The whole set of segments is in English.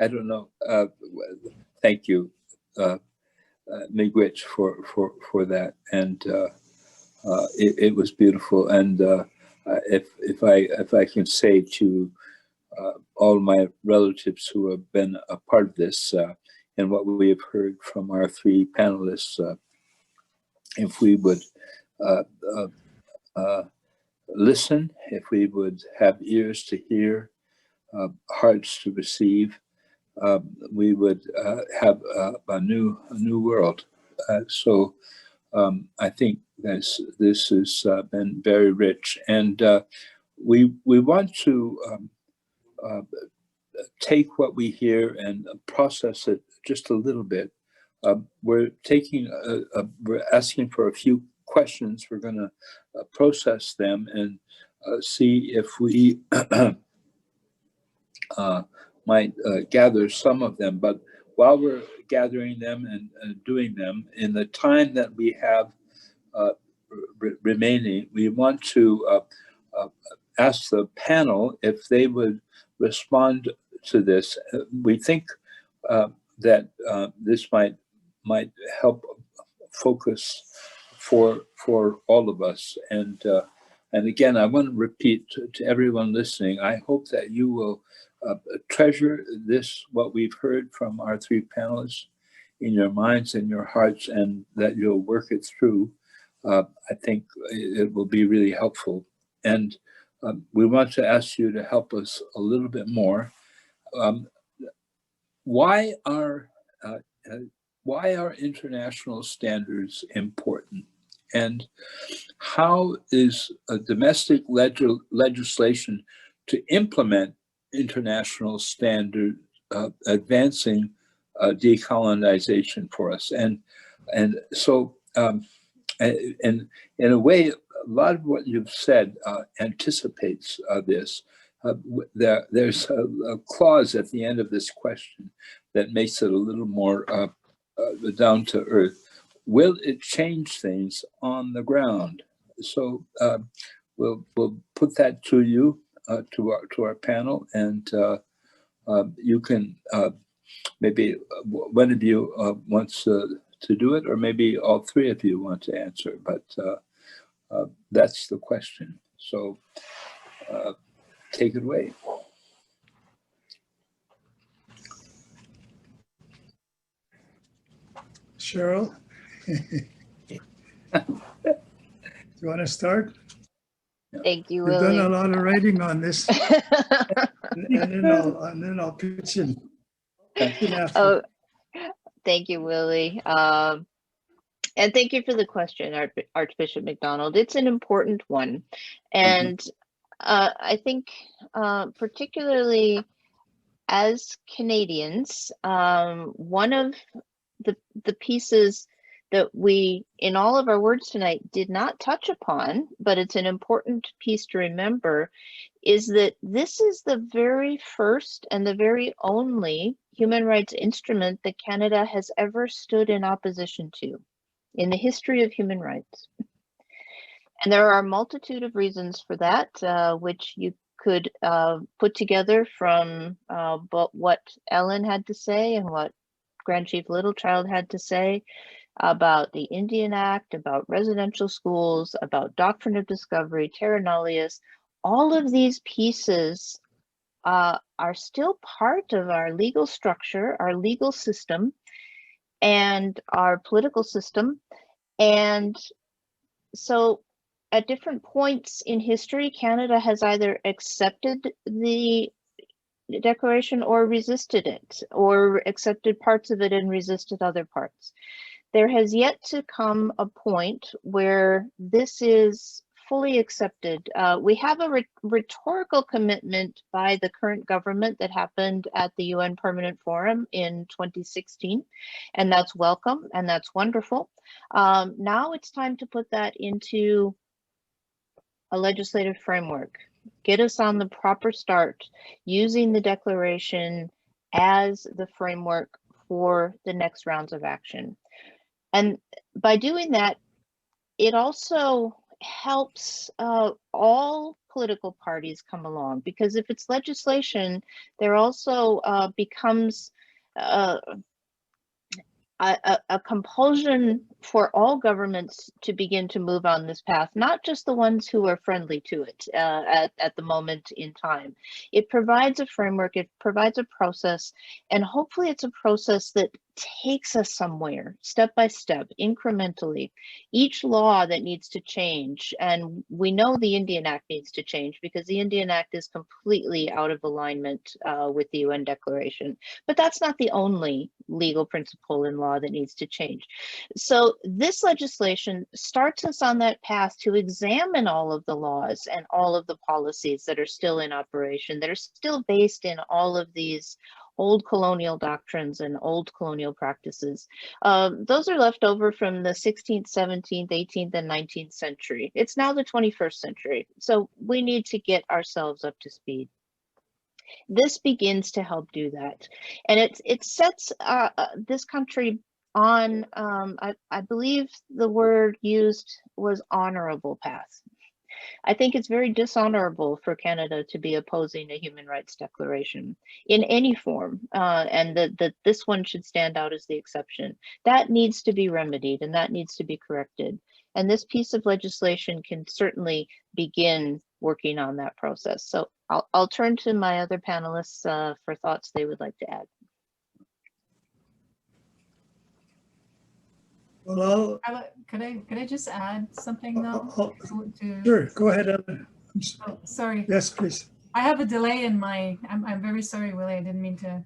I don't know. Thank you, Miigwech, for that, and it was beautiful. And if I can say to all my relatives who have been a part of this, and what we have heard from our three panelists, if we would uh, uh, listen, if we would have ears to hear, hearts to receive, we would have a new world. So I think this has been very rich, and we want to take what we hear and process it just a little bit. We're asking for a few questions. We're going to process them and see if we might gather some of them. But while we're gathering them and doing them, in the time that we have remaining, we want to ask the panel if they would respond to this. We think that this might help focus for all of us. And again, I want to repeat to everyone listening, I hope that you will treasure this, what we've heard from our three panelists, in your minds and your hearts, and that you'll work it through. I think it will be really helpful. And we want to ask you to help us a little bit more. Why are international standards important? And how is a domestic legislation to implement international standard advancing decolonization for us? And so, and in a way, a lot of what you've said anticipates this. There's a clause at the end of this question that makes it a little more down to earth. Will it change things on the ground? So we'll put that to you, to our panel, and you can maybe one of you wants to do it, or maybe all three of you want to answer. But that's the question. So take it away. Cheryl, do you want to start? Thank you, You've Willie. done a lot of writing on this, and then I'll pitch in. Oh, thank you, Willie. And thank you for the question, Archbishop MacDonald. It's an important one. And I think particularly as Canadians, one of the pieces that we, in all of our words tonight, did not touch upon, but it's an important piece to remember, is that this is the very first and the very only human rights instrument that Canada has ever stood in opposition to in the history of human rights. And there are a multitude of reasons for that, which you could put together from what Ellen had to say and what Grand Chief Littlechild had to say about the Indian Act, about residential schools, about doctrine of discovery, terra nullius. All of these pieces are still part of our legal structure, our legal system, and our political system. And so at different points in history, Canada has either accepted the declaration or resisted it, or accepted parts of it and resisted other parts. There has yet to come a point where this is fully accepted. We have a rhetorical commitment by the current government that happened at the UN Permanent Forum in 2016, and that's welcome and that's wonderful. Now it's time to put that into a legislative framework. Get us on the proper start, using the declaration as the framework for the next rounds of action. And by doing that, it also helps all political parties come along, because if it's legislation, there also becomes a compulsion for all governments to begin to move on this path, not just the ones who are friendly to it at the moment in time. It provides a framework, it provides a process, and hopefully it's a process that takes us somewhere, step by step, incrementally. Each law that needs to change, and we know the Indian Act needs to change because the Indian Act is completely out of alignment with the UN Declaration, but that's not the only legal principle in law that needs to change. So this legislation starts us on that path to examine all of the laws and all of the policies that are still in operation, that are still based in all of these old colonial doctrines and old colonial practices. Those are left over from the 16th, 17th, 18th, and 19th century. It's now the 21st century. So we need to get ourselves up to speed. This begins to help do that. And it sets this country on, I believe the word used was honorable path. I think it's very dishonorable for Canada to be opposing a human rights declaration in any form, and that this one should stand out as the exception. That needs to be remedied and that needs to be corrected. And this piece of legislation can certainly begin working on that process. So I'll turn to my other panelists for thoughts they would like to add. Well, could I just add something though? Sure, go ahead, Ellen. Oh, sorry. Yes, please. I have a delay in my. I'm very sorry, Willie. I didn't mean to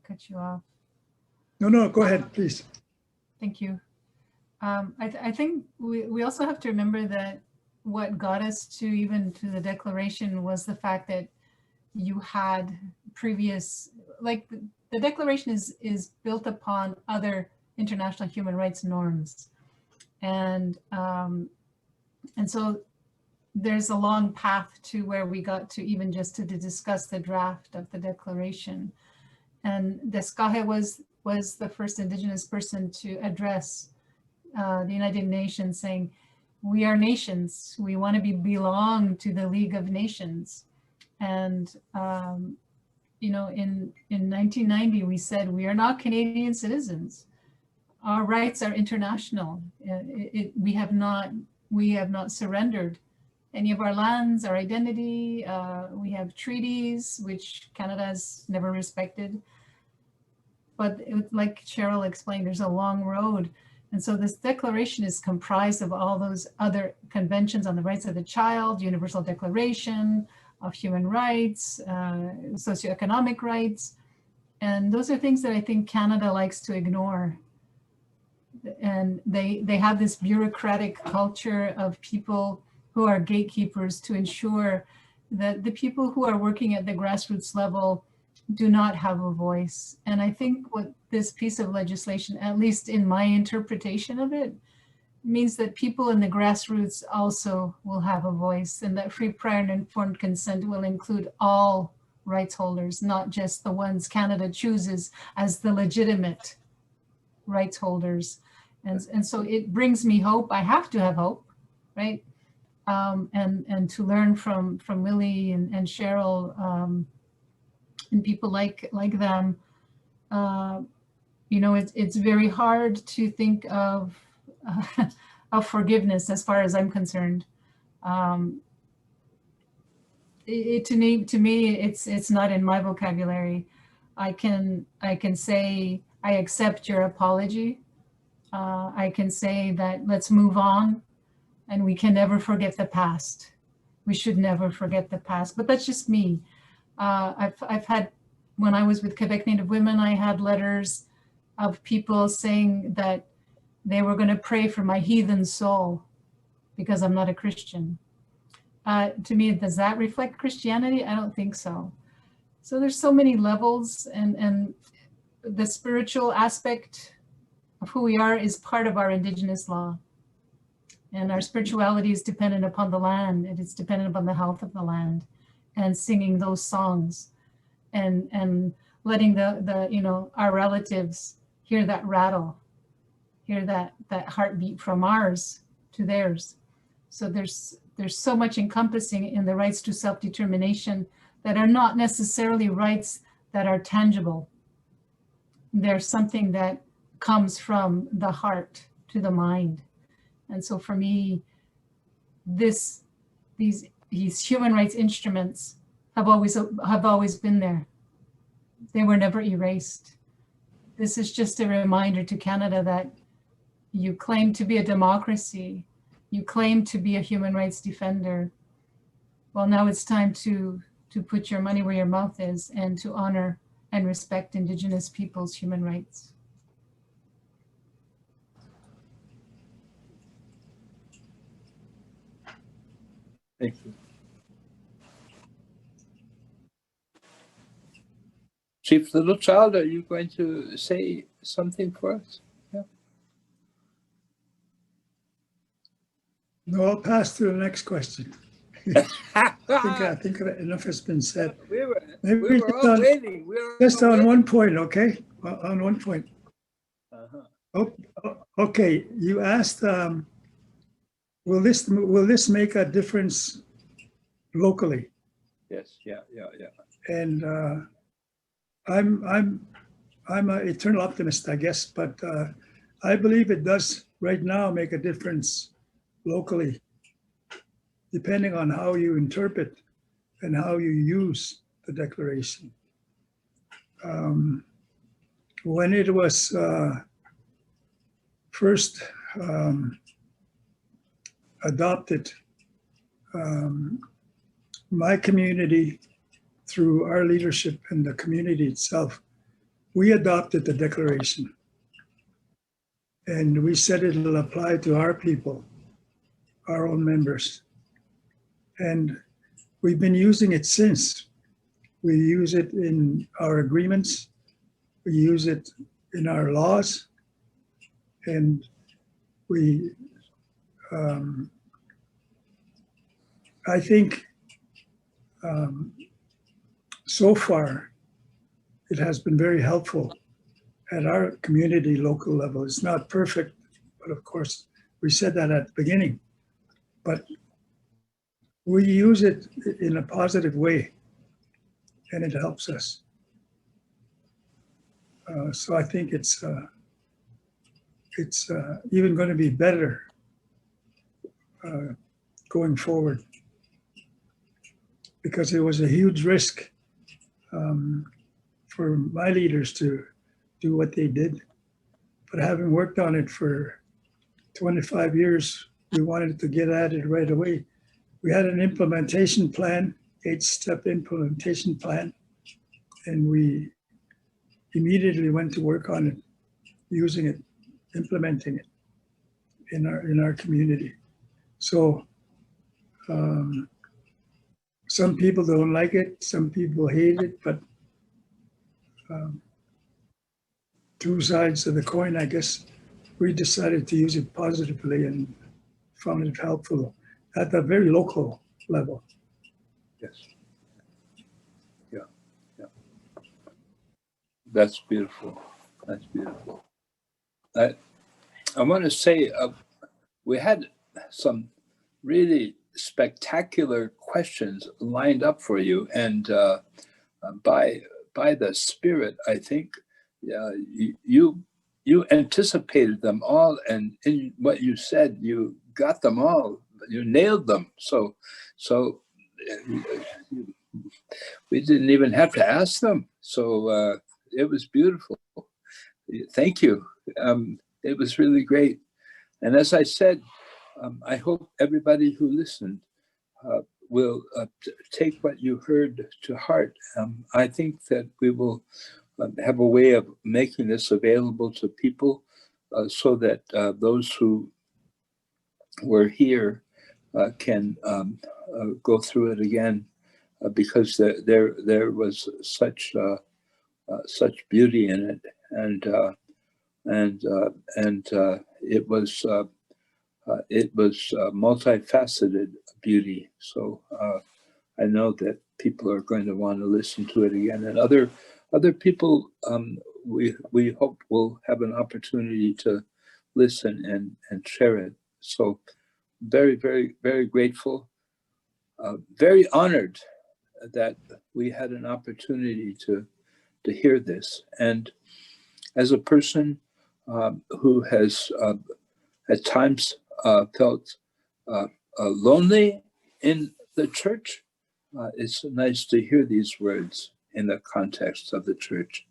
cut you off. No, go ahead, please. Thank you. I think we also have to remember that what got us to the declaration was the fact that you had previous, like the declaration is built upon other international human rights norms, and so there's a long path to where we got to even just to discuss the draft of the declaration. And Descahe was the first Indigenous person to address the United Nations, saying, we are nations, we want to belong to the League of Nations. And you know, in 1990 we said, we are not Canadian citizens, our rights are international. We have not surrendered any of our lands, our identity. We have treaties which Canada has never respected. But like Cheryl explained, there's a long road. And so this declaration is comprised of all those other conventions on the rights of the child, Universal Declaration of Human Rights, socioeconomic rights. And those are things that I think Canada likes to ignore. And they have this bureaucratic culture of people who are gatekeepers to ensure that the people who are working at the grassroots level do not have a voice. And I think what this piece of legislation, at least in my interpretation of it, means that people in the grassroots also will have a voice, and that free, prior, and informed consent will include all rights holders, not just the ones Canada chooses as the legitimate rights holders. And so it brings me hope. I have to have hope, right? And to learn from Willie and Cheryl and people like them. You know, it's very hard to think of forgiveness as far as I'm concerned. To me, it's not in my vocabulary. I can say I accept your apology. I can say that let's move on, and we can never forget the past. We should never forget the past, but that's just me. I've had, when I was with Quebec Native Women, I had letters of people saying that they were going to pray for my heathen soul because I'm not a Christian. To me, does that reflect Christianity? I don't think so. So there's so many levels, and the spiritual aspect of who we are is part of our Indigenous law. And our spirituality is dependent upon the land. It is dependent upon the health of the land, and singing those songs, and letting the you know, our relatives hear that rattle, hear that heartbeat from ours to theirs. So there's there's so much encompassing in the rights to self-determination that are not necessarily rights that are tangible. They're something that comes from the heart to the mind. And so for me, these human rights instruments have always been there. They were never erased. This is just a reminder to Canada that you claim to be a democracy, you claim to be a human rights defender. Well, now it's time to put your money where your mouth is and to honor and respect Indigenous peoples' human rights. Thank you. Chief Littlechild, are you going to say something for us? Yeah. No, I'll pass to the next question. I think enough has been said. We were Maybe all waiting. Just on one point, okay? On one point. Uh-huh. Okay, you asked, will this make a difference locally? Yes, yeah. And I'm an eternal optimist, I guess, but I believe it does right now make a difference locally, depending on how you interpret and how you use the declaration. When it was first adopted, my community, through our leadership and the community itself, we adopted the declaration. And we said it'll apply to our people, our own members. And we've been using it since. We use it in our agreements. We use it in our laws. And we, I think, so far, it has been very helpful at our community local level. It's not perfect, but of course, we said that at the beginning. But we use it in a positive way, and it helps us. So I think it's even going to be better going forward, because it was a huge risk for my leaders to do what they did. But having worked on it for 25 years, we wanted to get at it right away. We had an implementation plan, 8-step implementation plan, and we immediately went to work on it, using it, implementing it in our community. So some people don't like it, some people hate it, but two sides of the coin, I guess. We decided to use it positively and found it helpful at a very local level. Yes. Yeah. That's beautiful. That's beautiful. I want to say we had some really spectacular questions lined up for you, and by the Spirit, I think you anticipated them all, and in what you said, you got them all. You nailed them. So we didn't even have to ask them. So it was beautiful. Thank you. It was really great. And as I said, I hope everybody who listened will take what you heard to heart. I think that we will have a way of making this available to people so that those who were here can go through it again, because there was such beauty in it, and it was multifaceted beauty. So I know that people are going to want to listen to it again, and other people we hope will have an opportunity to listen and share it. So very, very, very grateful, very honored that we had an opportunity to hear this. And as a person who has at times felt lonely in the church, it's nice to hear these words in the context of the church,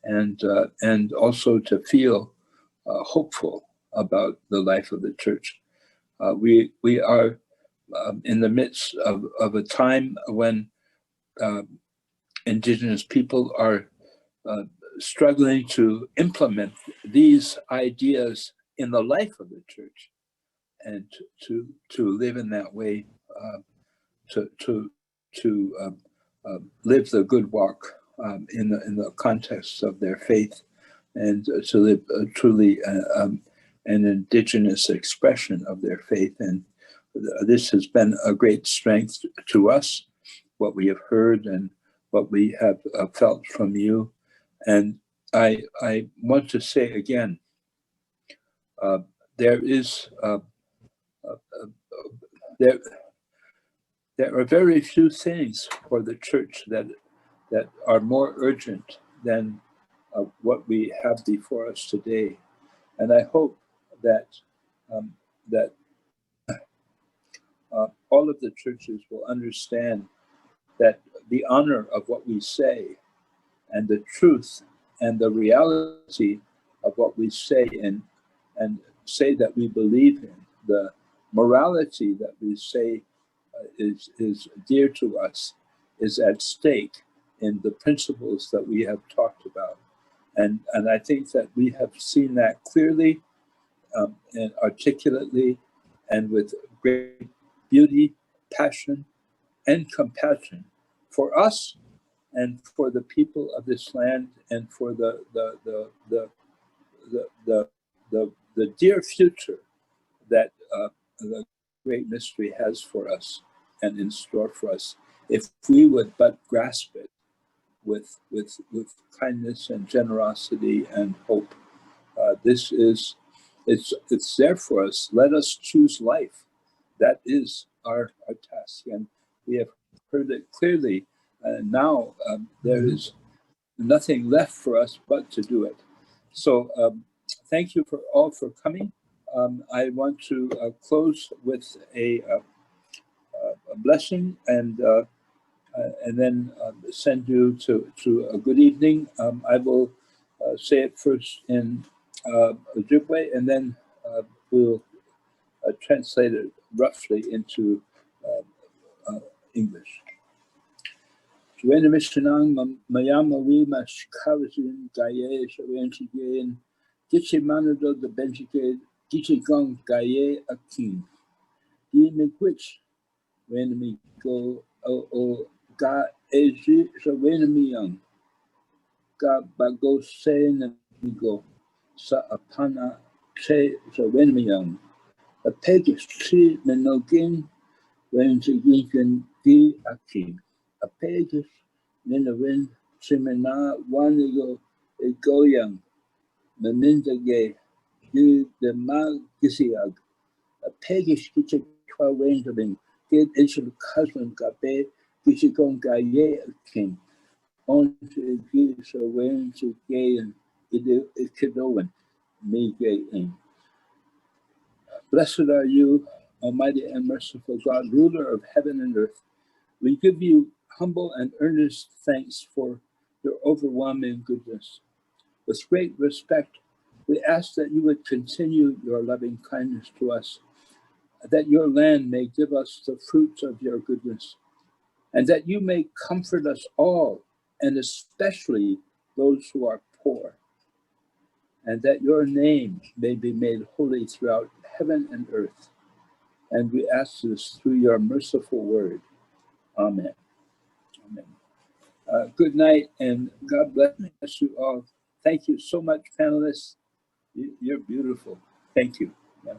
and also to feel hopeful about the life of the church. We are in the midst of a time when Indigenous people are struggling to implement these ideas in the life of the church, and to live in that way, to live the good walk in the context of their faith, and to live truly an Indigenous expression of their faith. And this has been a great strength to us, what we have heard and what we have felt from you. And I want to say again, there is there are very few things for the church that are more urgent than what we have before us today. And I hope that that all of the churches will understand that the honor of what we say, and the truth and the reality of what we say, and say that we believe in, the morality that we say is dear to us, is at stake in the principles that we have talked about. And I think that we have seen that clearly and articulately, and with great beauty, passion, and compassion for us and for the people of this land, and for the dear future that the great mystery has for us and in store for us, if we would but grasp it with kindness and generosity and hope. This is, it's there for us. Let us choose life. That is our task, and we have heard it clearly. Now there is nothing left for us but to do it. So thank you for all for coming. I want to close with a blessing, and then send you to a good evening. I will say it first in Ojibwe, and then we'll translate it roughly into English. When Mishnang Mayamawi Mashkavazin Gaye Shawenchigain, Gichi Manado the Benchigate, Gichi Gong Gaye Akin. Ye Miquich, when we go o Ga Eji Shawenami Young, Ga Bago Sen Migo, Sa Apana Che Shawenami Young, a Pegish Tree Menogin, when she can be Akin. A Pegish Ninawin, Simena, Wanigo, a Goyang, Memindage, the Mag Gisiag, a Pegish Kitchen 12 range of him, get into the cousin Gabe, Gishikon Gaye King, on to give so when to gay and it Kidoan, me gay in. Blessed are you, Almighty and merciful God, ruler of heaven and earth. We give you humble and earnest thanks for your overwhelming goodness. With great respect, we ask that you would continue your loving kindness to us, that your land may give us the fruits of your goodness, and that you may comfort us all, and especially those who are poor, and that your name may be made holy throughout heaven and earth. And we ask this through your merciful word. Amen. Amen. Good night, and God bless you all. Thank you so much, panelists. You're beautiful. Thank you. Yeah.